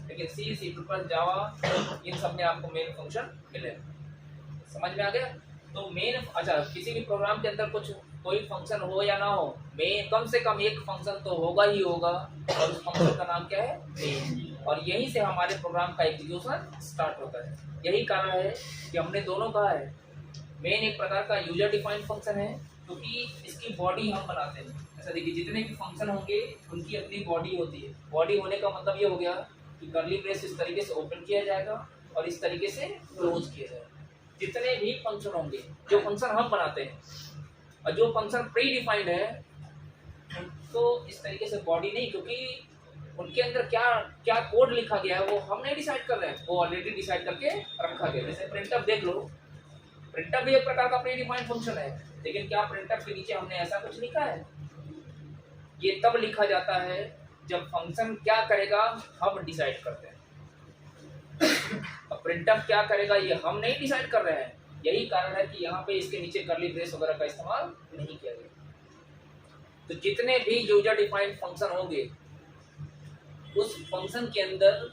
लेकिन सी प्लस, जावा इन सब में आपको मेन फंक्शन मिलेगा। समझ में आ गया। तो मेन, अच्छा किसी भी प्रोग्राम के अंदर कोई फंक्शन हो या ना हो, मेन कम से कम एक फंक्शन तो होगा ही होगा और उस फंक्शन का नाम क्या है, मेन। और यहीं से हमारे प्रोग्राम का एग्जीक्यूशन स्टार्ट होता है। यही कारण है कि हमने दोनों कहा है मेन एक प्रकार का यूजर डिफाइंड फंक्शन है क्योंकि इसकी बॉडी हम बनाते हैं। ऐसा देखिए जितने भी फंक्शन होंगे उनकी अपनी बॉडी होती है। बॉडी होने का मतलब ये हो गया कि कर्ली ब्रेस इस तरीके से ओपन किया जाएगा और इस तरीके से क्लोज किया जाएगा। जितने भी फंक्शन होंगे, जो फंक्शन हम बनाते हैं और जो फंक्शन प्री डिफाइंड है तो इस तरीके से बॉडी नहीं, क्योंकि उनके अंदर क्या कोड लिखा गया है वो हम नहीं डिसाइड कर रहे हैं, वो ऑलरेडी डिसाइड करके रखा गया। जैसे प्रिंटफ देख लो, प्रिंटफ भी एक प्रकार का प्री डिफाइंड फंक्शन है, लेकिन क्या प्रिंटफ के नीचे हमने ऐसा कुछ लिखा है? ये तब लिखा जाता है जब फंक्शन क्या करेगा हम डिसाइड करते हैं। अब प्रिंटफ क्या करेगा ये हम नहीं डिसाइड कर रहे हैं। यही कारण है कि यहाँ पे इसके नीचे कर्ली ब्रेस वगैरह का इस्तेमाल नहीं किया गया। तो जितने भी यूजर डिफाइंड फंक्शन होंगे उस फंक्शन के अंदर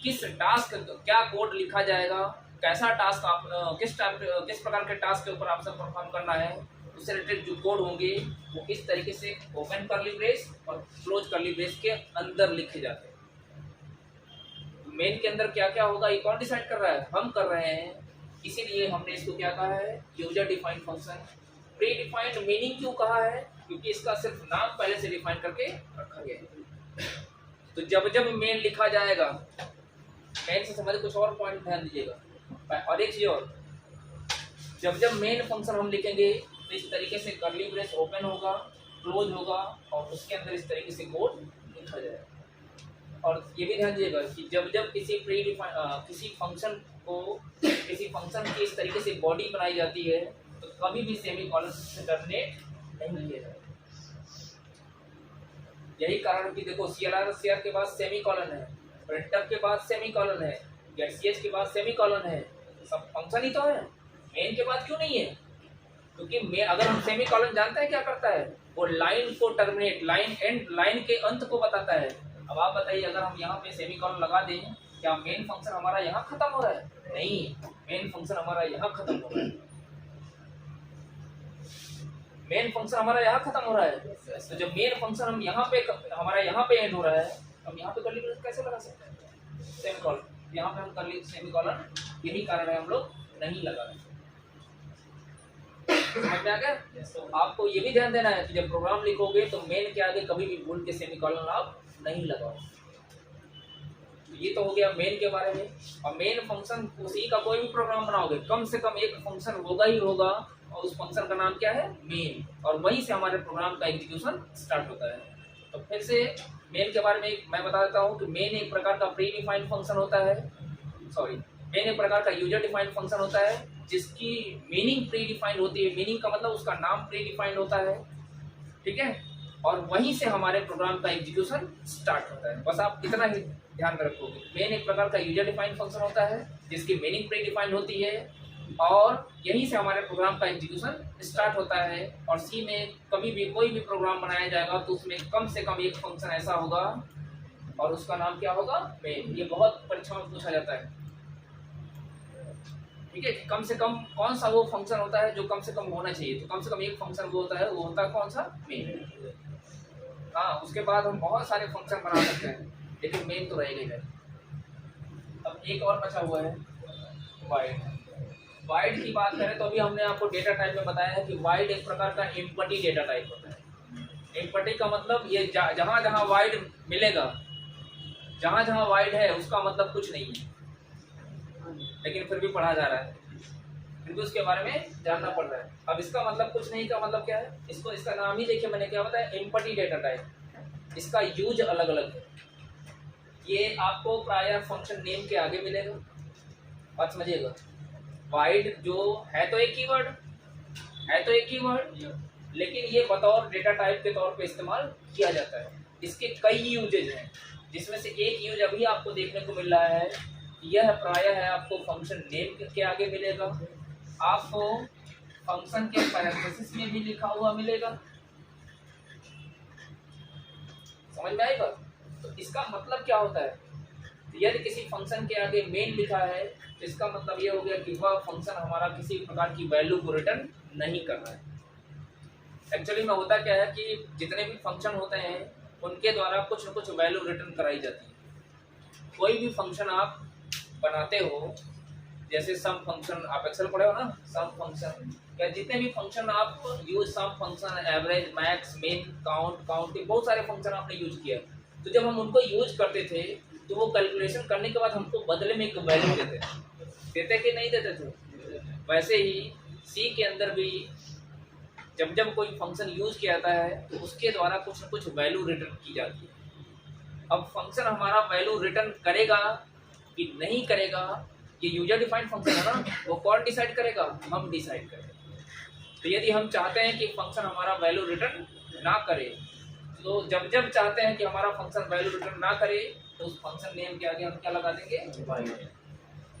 किस टास्क, क्या कोड लिखा जाएगा, कैसा टास्क आप किस प्रकार के टास्क के ऊपर आपसे परफॉर्म करना है, उससे रिलेटेड जो कोड होंगे वो इस तरीके से ओपन कर्ली ब्रेस और क्लोज कर्ली ब्रेस के अंदर लिखे जाते हैं। मेन के अंदर क्या क्या होगा ये कौन डिसाइड कर रहा है? हम कर रहे हैं। इसीलिए हमने इसको क्या कहा है? User defined function. Pre defined meaning क्यों कहा है? क्योंकि इसका सिर्फ नाम पहले से डिफाइन करके रखा गया है। तो जब जब मेन लिखा जाएगा, मेन से समझ कुछ और पॉइंट ध्यान दीजिएगा। और एक चीज और, जब जब मेन फंक्शन हम लिखेंगे तो इस तरीके से कर्ली ब्रेस ओपन होगा, क्लोज होगा और उसके अंदर इस तरीके से कोड लिखा जाएगा। और ये भी ध्यान दीजिएगा कि जब जब किसी किसी फंक्शन को, किसी फंक्शन की इस तरीके से बॉडी बनाई जाती है तो कभी भी सेमीकोलन से टर्मिनेट नहीं किया जाएगा। यही कारण कि देखो CLR के बाद सेमीकोलन है, प्रिंटफ के बाद सेमीकोलन है, गेटसीएच के बाद सेमीकोलन है, सब फंक्शन ही तो है। मेन के बाद क्यों नहीं है? क्योंकि अगर हम सेमीकोलन जानते हैं क्या करता है, वो लाइन को टर्मिनेट, लाइन के अंत को बताता है। अब आप बताइए, अगर हम यहाँ पे सेमीकोलन लगा दें, क्या मेन फंक्शन हमारा यहाँ खत्म हो रहा है? नहीं, मेन फंक्शन हमारा यहाँ खत्म हो रहा है। मेन फंक्शन हमारा यहाँ खत्म हो रहा है। तो जब मेन फंक्शन हम हमारा यहाँ पे एंड हो रहा है, हम यहाँ पे कर्ली ब्रेस कैसे लगा सकते हैं? सेमीकोलन। यहाँ पे हम कर्ली सेमीकोलन, यही कारण है हम लोग नहीं लगा रहे। समझ में आ गया? तो आपको ये भी ध्यान देना है कि जब प्रोग्राम लिखोगे तो मेन के आगे कभी भी भूल के सेमीकोलन आप नहीं लगाओ। तो ये तो हो गया मेन के बारे में। और मेन फंक्शन, उसी का कोई भी प्रोग्राम बनाओगे कम से कम एक फंक्शन होगा ही होगा, और उस फंक्शन का नाम क्या है? मेन। और वहीं से हमारे प्रोग्राम का एग्जीक्यूशन स्टार्ट होता है। तो फिर से मेन के बारे में मैं बता देता हूँ कि मेन एक प्रकार का प्री डिफाइंड फंक्शन होता है, मेन एक प्रकार का यूजर डिफाइंड फंक्शन होता है जिसकी मीनिंग प्री डिफाइंड होती है। मीनिंग का मतलब उसका नाम प्री डिफाइंड होता है, ठीक है, और वहीं से हमारे प्रोग्राम का एग्जीक्यूशन स्टार्ट होता है। बस आप इतना ही ध्यान में रखोगे। मेन एक प्रकार का यूजर डिफाइंड फंक्शन होता है जिसकी मीनिंग प्री डिफाइंड होती है, और यहीं से हमारे प्रोग्राम का एग्जीक्यूशन स्टार्ट होता है। और सी में कभी भी कोई भी प्रोग्राम बनाया जाएगा तो उसमें कम से कम एक फंक्शन ऐसा होगा और उसका नाम क्या होगा? मेन। ये बहुत परीक्षा में पूछा जाता है, ठीक है। कम से कम कौन सा वो फंक्शन होता है जो कम से कम होना चाहिए? तो कम से कम एक फंक्शन वो होता है, वो होता है कौन सा? मेन। हाँ, उसके बाद हम बहुत सारे फंक्शन बना सकते हैं, लेकिन मेन तो रहेगा ही। अब एक और बचा हुआ है वाइड। वाइड की बात करें तो अभी हमने आपको डेटा टाइप में बताया है कि वाइड एक प्रकार का एम्पटी डेटा टाइप होता है। एम्पटी का मतलब ये जहाँ जहाँ वाइड मिलेगा, जहाँ जहाँ वाइड है उसका मतलब कुछ नहीं है, लेकिन फिर भी पढ़ा जा रहा है, फिर भी उसके बारे में जानना पड़ रहा है। अब इसका मतलब कुछ नहीं का मतलब क्या है? इसका नाम ही देखिए, मैंने क्या बताया, एम्पटी डेटा टाइप। इसका यूज अलग अलग है। ये आपको प्रायः फंक्शन नेम के आगे मिलेगा। बात समझिएगा, वाइड जो है तो एक कीवर्ड लेकिन ये बतौर डेटा टाइप के तौर पे इस्तेमाल किया जाता है। इसके कई यूजेज हैं, जिसमें से एक यूज अभी आपको देखने को मिल रहा है। यह प्रायः है आपको फंक्शन नेम के आगे मिलेगा, आपको फंक्शन के पैरेंथेसिस में भी लिखा हुआ मिलेगा। समझ में आई बात? तो इसका मतलब क्या होता है? यदि किसी फंक्शन के आगे मेन लिखा है तो इसका मतलब ये हो गया कि वह फंक्शन हमारा किसी प्रकार की वैल्यू को रिटर्न नहीं कर रहा है। एक्चुअली में होता क्या है कि जितने भी फंक्शन होते हैं उनके द्वारा कुछ न कुछ वैल्यू रिटर्न कराई जाती है। कोई भी फंक्शन आप बनाते हो, जैसे सम फंक्शन, आप एक्सेल पढ़े हो ना, सम फंक्शन, या जितने भी फंक्शन आप यूज, सम फंक्शन, एवरेज, मैक्स, मिन, काउंट, बहुत सारे फंक्शन आपने यूज किया। तो जब हम उनको यूज करते थे तो वो कैलकुलेशन करने के बाद हमको बदले में एक वैल्यू देते कि नहीं देते थे? वैसे ही सी के अंदर भी जब जब कोई फंक्शन यूज किया जाता है तो उसके द्वारा कुछ न कुछ वैल्यू रिटर्न की जाती है। अब फंक्शन हमारा वैल्यू रिटर्न करेगा कि नहीं करेगा, ये यूजर डिफाइंड फंक्शन है ना, वो कौन डिसाइड करेगा? हम डिसाइड करेंगे। तो यदि हम चाहते हैं कि फंक्शन हमारा वैल्यू रिटर्न ना करे, तो जब जब चाहते हैं कि हमारा फंक्शन वैल्यू रिटर्न ना करे तो उस फंक्शन नेम के आगे हम क्या लगा देंगे? वाइड।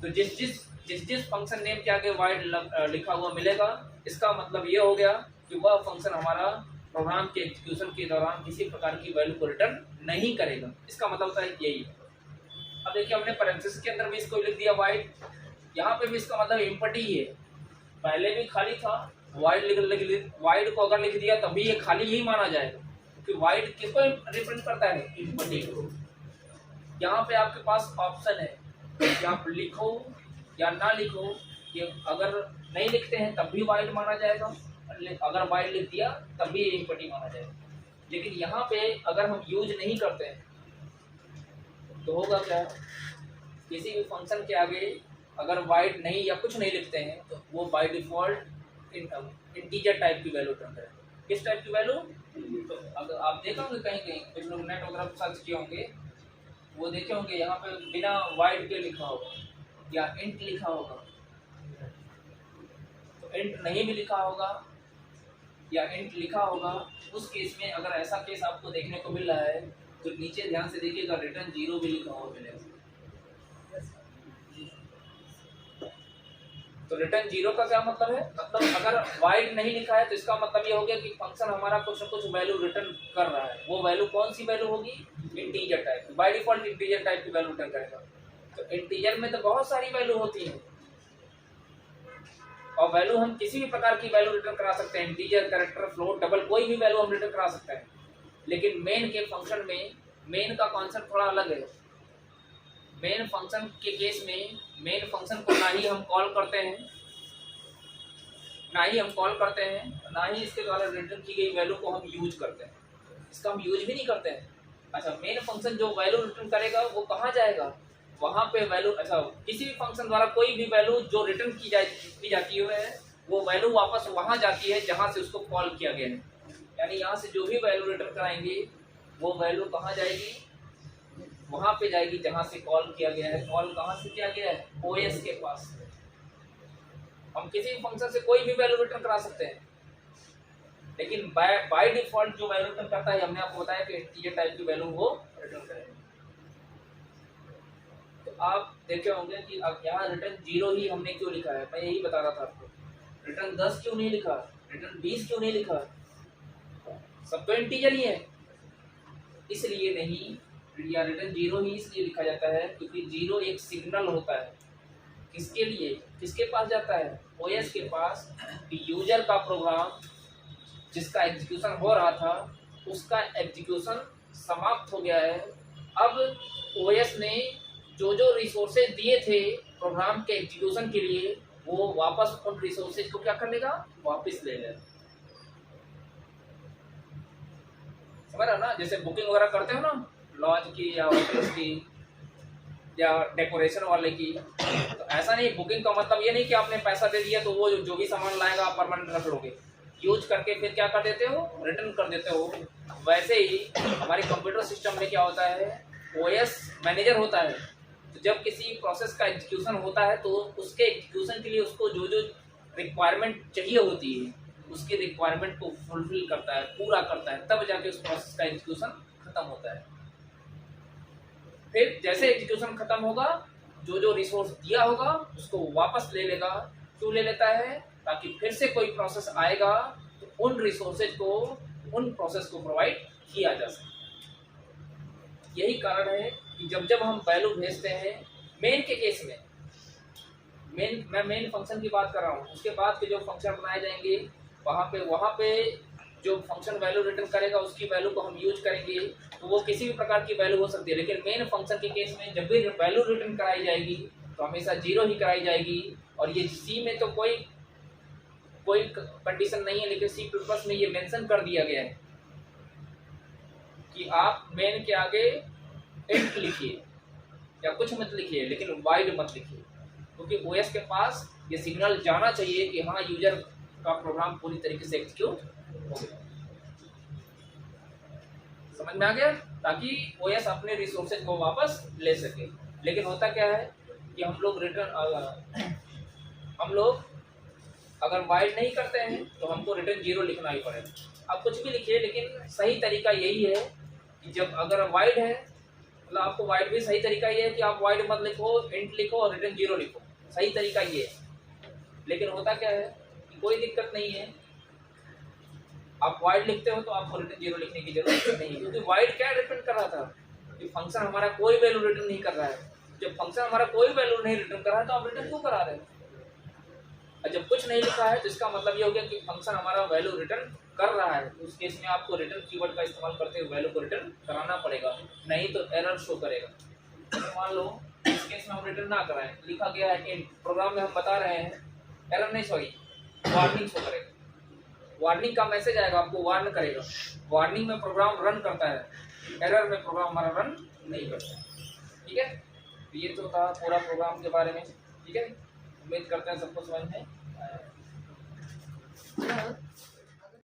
तो जिस फंक्शन नेम के आगे वाइड लिखा हुआ मिलेगा, इसका मतलब ये हो गया कि वह फंक्शन हमारा प्रोग्राम के एग्जीक्यूशन के दौरान किसी प्रकार की वैल्यू को रिटर्न नहीं करेगा। इसका मतलब होता है यही। अब देखिए, हमने पैरेंथेसिस के अंदर भी इसको लिख दिया वाइड, यहाँ पे भी इसका मतलब एम्पटी ही है। पहले भी खाली था, वाइड को अगर लिख दिया तभी ये खाली ही माना जाएगा, क्योंकि वाइड किसको रिप्रेजेंट करता है, इनपुटी को। यहाँ पे आपके पास ऑप्शन है कि आप लिखो या ना लिखो, ये अगर नहीं लिखते हैं तब भी वाइड माना जाएगा, अगर वाइड लिख दिया तब भी इनपुटी माना जाएगा। लेकिन यहाँ पे अगर हम यूज नहीं करते हैं तो होगा क्या, किसी भी फंक्शन के आगे अगर वाइड नहीं या कुछ नहीं लिखते हैं तो वो बाय डिफॉल्ट इंटीजर टाइप की वैल्यू रिटर्न करेगा। किस टाइप की वैल्यू, तो अगर आप देखे होंगे कहीं कहीं कुछ लोग नेट वगैरह सर्च किए होंगे, वो देखे होंगे यहाँ पे बिना वाइड के लिखा होगा या इंट लिखा होगा, तो इंट नहीं भी लिखा होगा या इंट लिखा होगा, उस केस में अगर ऐसा केस आपको देखने को मिल रहा है तो नीचे ध्यान से देखिएगा रिटर्न 0 भी लिखा हुआ मिलेगा। तो रिटर्न 0 का क्या मतलब है, मतलब अगर वाइड नहीं लिखा है तो इसका मतलब ये हो गया कि फंक्शन हमारा कुछ न कुछ वैल्यू रिटर्न कर रहा है। वो वैल्यू कौन सी वैल्यू होगी, integer type, by default integer type की वैल्यू रिटर्न करेगा। तो इंटीजर में तो बहुत सारी वैल्यू होती है और वैल्यू हम किसी भी प्रकार की वैल्यू रिटर्न करा सकते हैं, इंटीजर, कैरेक्टर, फ्लोट, डबल, कोई भी वैल्यू हम रिटर्न करा सकते हैं। लेकिन मेन के फंक्शन में मेन का कॉन्सेप्ट थोड़ा अलग है। मेन फंक्शन के केस में मेन फंक्शन को ना ही हम कॉल करते हैं, ना ही इसके द्वारा रिटर्न की गई वैल्यू को हम यूज करते हैं, इसका हम यूज भी नहीं करते हैं। अच्छा, मेन फंक्शन जो वैल्यू रिटर्न करेगा वो कहाँ जाएगा, वहाँ पे वैल्यू, अच्छा किसी भी फंक्शन द्वारा कोई भी वैल्यू जो रिटर्न की जाती है वो वैल्यू वापस वहाँ जाती है जहाँ से उसको कॉल किया गया है। यानी यहाँ से जो भी वैल्यू रिटर्न कराएंगे वो वैल्यू कहाँ जाएगी, वहाँ पे जाएगी जहाँ से कॉल किया गया है। कॉल कहाँ से किया गया है, ओएस के पास। हम किसी भी फंक्शन से कोई भी वैल्यू रिटर्न करा सकते हैं, लेकिन बाय डिफॉल्ट जो वैल्यू रिटर्न करता है, हमने आपको बताया कि इंटीजर टाइप की वैल्यू वो रिटर्न करेगा। तो आप देखे होंगे कि अब यहाँ रिटर्न 0 ही हमने क्यों लिखा है, मैं यही बता रहा था आपको। रिटर्न 10 क्यों नहीं लिखा, रिटर्न 20 क्यों नहीं लिखा, सब तो इंटीजर ही है, इसलिए नहीं, या रिटर्न 0 ही इसलिए लिखा जाता है क्योंकि 0 एक सिग्नल होता है। किसके लिए, किसके पास जाता है, ओएस के पास, कि यूजर का प्रोग्राम जिसका एग्जीक्यूशन हो रहा था उसका एग्जीक्यूशन समाप्त हो गया है। अब ओएस ने जो जो रिसोर्सेज दिए थे प्रोग्राम के एग्जीक्यूशन के लिए वो वापस उन रिसोर्सेज को क्या कर लेगा, वापस ले लेगा। समझ रहा ना, जैसे बुकिंग वगैरह करते हो ना लॉज की या होटल्स की या डेकोरेशन वाले की, तो ऐसा नहीं, बुकिंग का मतलब ये नहीं कि आपने पैसा दे दिया तो वो जो भी सामान लाएगा आप परमानेंट रख लोगे, यूज करके फिर क्या कर देते हो, रिटर्न कर देते हो। वैसे ही हमारे कंप्यूटर सिस्टम में क्या होता है, ओएस मैनेजर होता है, तो जब किसी प्रोसेस का एग्जीक्यूशन होता है तो उसके एग्जीक्यूशन के लिए उसको जो जो रिक्वायरमेंट चाहिए होती है उसके रिक्वायरमेंट को फुलफिल करता है, पूरा करता है, तब जाके उस प्रोसेस का एग्जीक्यूशन खत्म होता है। फिर जैसे एग्जीक्यूशन खत्म होगा, जो जो रिसोर्स दिया होगा उसको वापस ले लेगा। क्यों ले लेता है, ताकि फिर से कोई प्रोसेस आएगा तो उन रिसोर्सेज को, उन प्रोसेस को प्रोवाइड किया जा सके। यही कारण है कि जब जब हम वैल्यू भेजते हैं, मेन के केस में, मैं मेन फंक्शन की बात कर रहा हूँ, उसके बाद के जो फंक्शन बनाए जाएंगे वहाँ पे जो फंक्शन वैल्यू रिटर्न करेगा उसकी वैल्यू को हम यूज करेंगे, तो वो किसी भी प्रकार की वैल्यू हो सकती है। लेकिन मेन फंक्शन के केस में जब भी वैल्यू रिटर्न कराई जाएगी तो हमेशा 0 ही कराई जाएगी। और ये सी में तो कोई कंडीशन नहीं है, लेकिन सी प्लस में ये मेंशन कर दिया गया है कि आप मेन के आगे इंट लिखिए या कुछ मत लिखिए, लेकिन वाइड मत लिखिए, क्योंकि ओएस के पास ये सिग्नल जाना चाहिए कि हाँ यूजर का प्रोग्राम पूरी तरीके से एग्जीक्यूट हो गया। समझ में आ गया, ताकि ओएस अपने रिसोर्सेज को वापस ले सके। लेकिन होता क्या है कि हम लोग अगर वाइड नहीं करते हैं तो हमको रिटर्न 0 लिखना ही पड़ेगा। आप कुछ भी लिखिए, लेकिन सही तरीका यही है कि जब अगर वाइड है, मतलब आपको वाइड भी सही तरीका ये है कि आप वाइड मत लिखो, इंट लिखो और रिटर्न 0 लिखो, सही तरीका ये है। लेकिन होता क्या है कि कोई दिक्कत नहीं है, आप वाइड लिखते हो तो आपको रिटर्न 0 लिखने की जरूरत नहीं है, क्योंकि वाइड क्या रिटर्न कर रहा था कि फंक्शन हमारा कोई वैल्यू रिटर्न नहीं कर रहा है। जब फंक्शन हमारा कोई वैल्यू नहीं रिटर्न कर रहा है तो आप रिटर्न क्यों करा रहे हैं। और जब कुछ नहीं लिखा है तो इसका मतलब ये हो गया कि फंक्शन हमारा वैल्यू रिटर्न कर रहा है। उस केस में आपको रिटर्न कीवर्ड का इस्तेमाल करते हुए वैल्यू को रिटर्न कराना पड़ेगा, नहीं तो एरर शो करेगा। तो मान लो इस केस में हम रिटर्न ना कराएं, लिखा गया है इंट, प्रोग्राम में हम बता रहे हैं, एरर नहीं, सॉरी वार्निंग शो करेगा। वार्निंग का मैसेज आएगा, आपको वार्न करेगा। वार्निंग में प्रोग्राम रन करता है, एरर में प्रोग्राम हमारा रन नहीं करता। ठीक है, तो ये तो था पूरा प्रोग्राम के बारे में। ठीक है, उम्मीद करते हैं सबको समझ में आया। सर